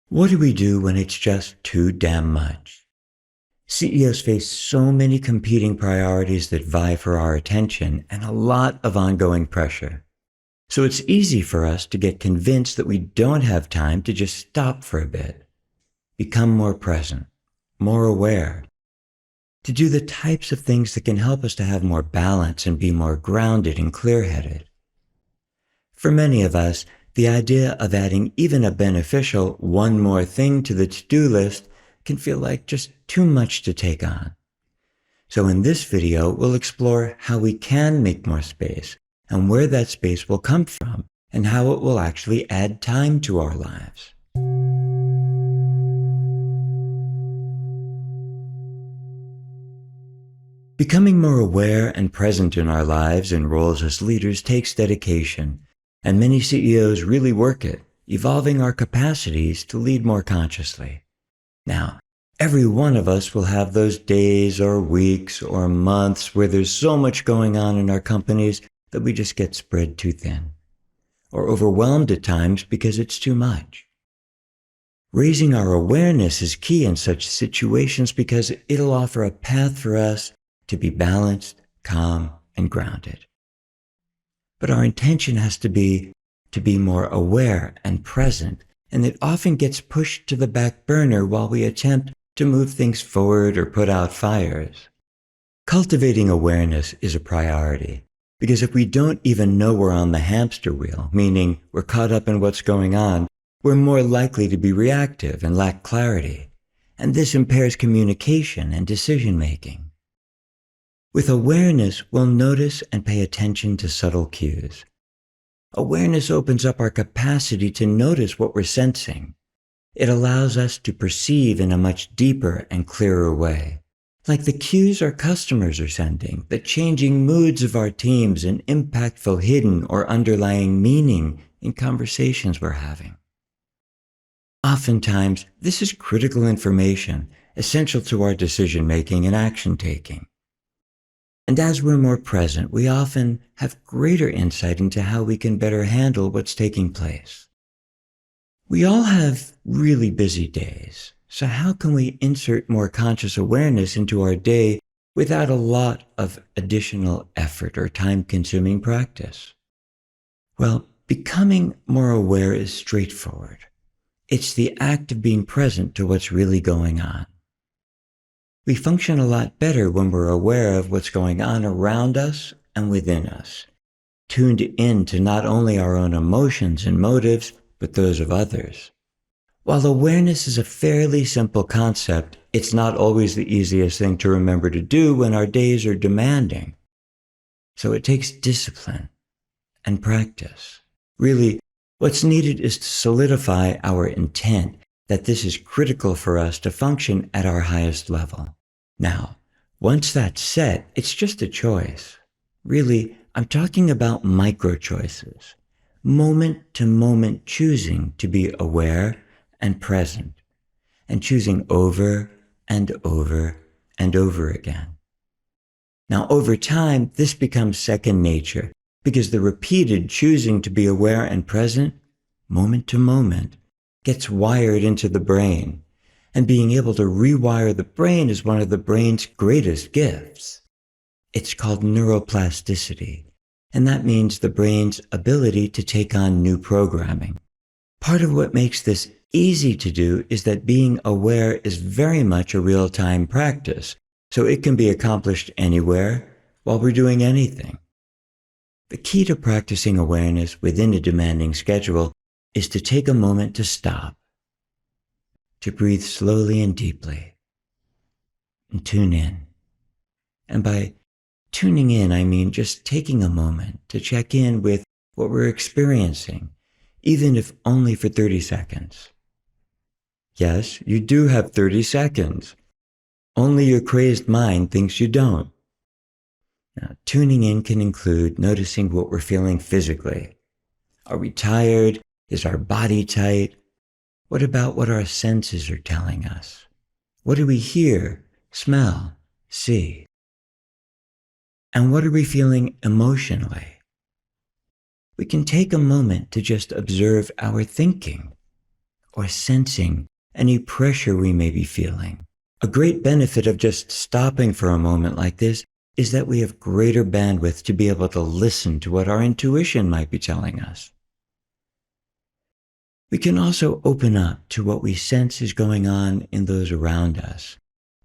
What do we do when it's just too damn much? CEOs face so many competing priorities that vie for our attention and a lot of ongoing pressure. So it's easy for us to get convinced that we don't have time to just stop for a bit, become more present, more aware, to do the types of things that can help us to have more balance and be more grounded and clear-headed. For many of us, the idea of adding even a beneficial one more thing to the to-do list can feel like just too much to take on. So in this video, we'll explore how we can make more space and where that space will come from and how it will actually add time to our lives. Becoming more aware and present in our lives and roles as leaders takes dedication, and many CEOs really work it, evolving our capacities to lead more consciously. Now, every one of us will have those days or weeks or months where there's so much going on in our companies that we just get spread too thin, or overwhelmed at times because it's too much. Raising our awareness is key in such situations because it'll offer a path for us to be balanced, calm, and grounded. But our intention has to be more aware and present, and it often gets pushed to the back burner while we attempt to move things forward or put out fires. Cultivating awareness is a priority, because if we don't even know we're on the hamster wheel, meaning we're caught up in what's going on, we're more likely to be reactive and lack clarity, and this impairs communication and decision-making. With awareness, we'll notice and pay attention to subtle cues. Awareness opens up our capacity to notice what we're sensing. It allows us to perceive in a much deeper and clearer way, like the cues our customers are sending, the changing moods of our teams, and impactful hidden or underlying meaning in conversations we're having. Oftentimes, this is critical information, essential to our decision-making and action-taking. And as we're more present, we often have greater insight into how we can better handle what's taking place. We all have really busy days, so how can we insert more conscious awareness into our day without a lot of additional effort or time-consuming practice? Well, becoming more aware is straightforward. It's the act of being present to what's really going on. We function a lot better when we're aware of what's going on around us and within us, tuned in to not only our own emotions and motives, but those of others. While awareness is a fairly simple concept, it's not always the easiest thing to remember to do when our days are demanding. So it takes discipline and practice. Really, what's needed is to solidify our intent that this is critical for us to function at our highest level. Now, once that's set, it's just a choice. Really, I'm talking about micro-choices, moment-to-moment choosing to be aware and present, and choosing over and over and over again. Now, over time, this becomes second nature because the repeated choosing to be aware and present, moment to moment, gets wired into the brain. And being able to rewire the brain is one of the brain's greatest gifts. It's called neuroplasticity, and that means the brain's ability to take on new programming. Part of what makes this easy to do is that being aware is very much a real-time practice, so it can be accomplished anywhere while we're doing anything. The key to practicing awareness within a demanding schedule is to take a moment to stop, to breathe slowly and deeply, and tune in. And by tuning in, I mean just taking a moment to check in with what we're experiencing, even if only for 30 seconds. Yes, you do have 30 seconds. Only your crazed mind thinks you don't. Now, tuning in can include noticing what we're feeling physically. Are we tired? Is our body tight? What about what our senses are telling us? What do we hear, smell, see? And what are we feeling emotionally? We can take a moment to just observe our thinking, or sensing any pressure we may be feeling. A great benefit of just stopping for a moment like this is that we have greater bandwidth to be able to listen to what our intuition might be telling us. We can also open up to what we sense is going on in those around us.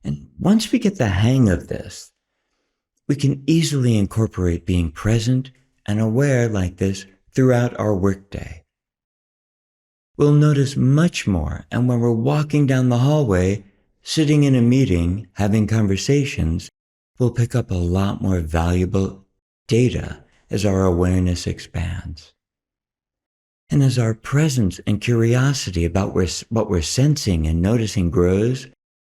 And once we get the hang of this, we can easily incorporate being present and aware like this throughout our workday. We'll notice much more, and when we're walking down the hallway, sitting in a meeting, having conversations, we'll pick up a lot more valuable data as our awareness expands. And as our presence and curiosity about what we're sensing and noticing grows,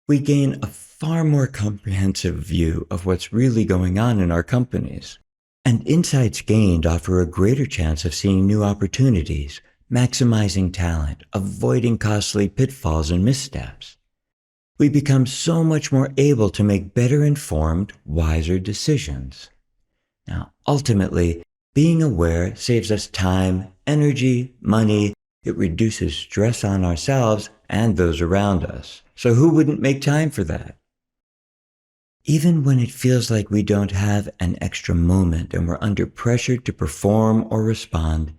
we gain a far more comprehensive view of what's really going on in our companies. And insights gained offer a greater chance of seeing new opportunities, maximizing talent, avoiding costly pitfalls and missteps. We become so much more able to make better informed, wiser decisions. Now, ultimately, being aware saves us time, energy, money. It reduces stress on ourselves and those around us. So who wouldn't make time for that? Even when it feels like we don't have an extra moment and we're under pressure to perform or respond,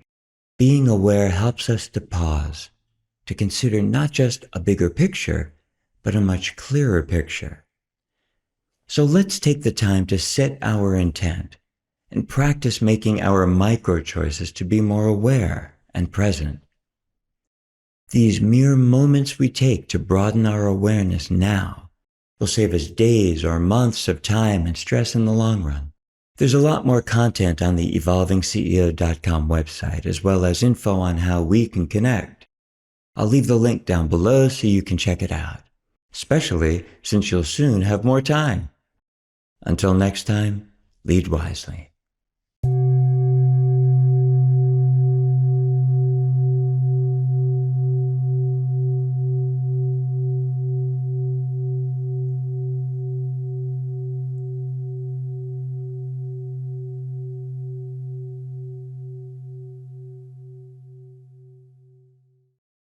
being aware helps us to pause, to consider not just a bigger picture, but a much clearer picture. So let's take the time to set our intent and practice making our micro choices to be more aware and present. These mere moments we take to broaden our awareness now will save us days or months of time and stress in the long run. There's a lot more content on the evolvingceo.com website, as well as info on how we can connect. I'll leave the link down below so you can check it out, especially since you'll soon have more time. Until next time, lead wisely.